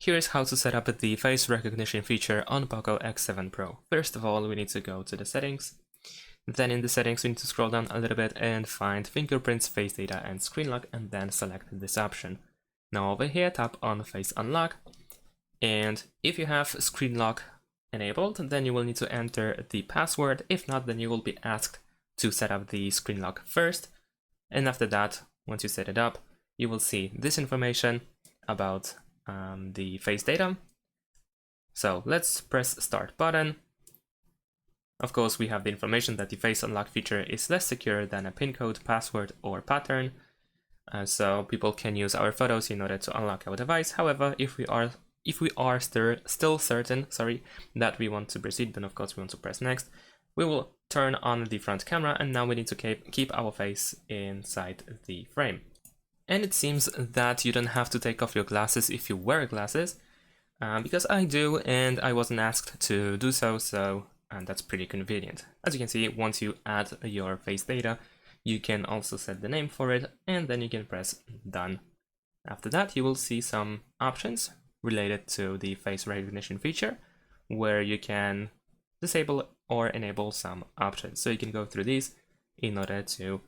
Here's how to set up the face recognition feature on POCO X7 Pro. First of all, we need to go to the settings. Then in the settings, we need to scroll down a little bit and find fingerprints, face data, and screen lock, and then select this option. Now over here, tap on face unlock. And if you have screen lock enabled, then you will need to enter the password. If not, then you will be asked to set up the screen lock first. And after that, once you set it up, you will see this information about the face data. So let's press start button. Of course, we have the information that the face unlock feature is less secure than a PIN code, password, or pattern. So people can use our photos in order to unlock our device. However, if we are still certain, that we want to proceed, then of course we want to press next. We will turn on the front camera, and now we need to keep our face inside the frame. And it seems that you don't have to take off your glasses if you wear glasses, because I do, and I wasn't asked to do so, and that's pretty convenient. As you can see, once you add your face data, you can also set the name for it, and then you can press done. After that, you will see some options related to the face recognition feature, where you can disable or enable some options. So you can go through these in order to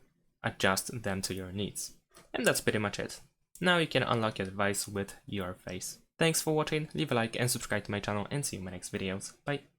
adjust them to your needs. And that's pretty much it. Now you can unlock your device with your face. Thanks for watching, leave a like and subscribe to my channel, and see you in my next videos. Bye!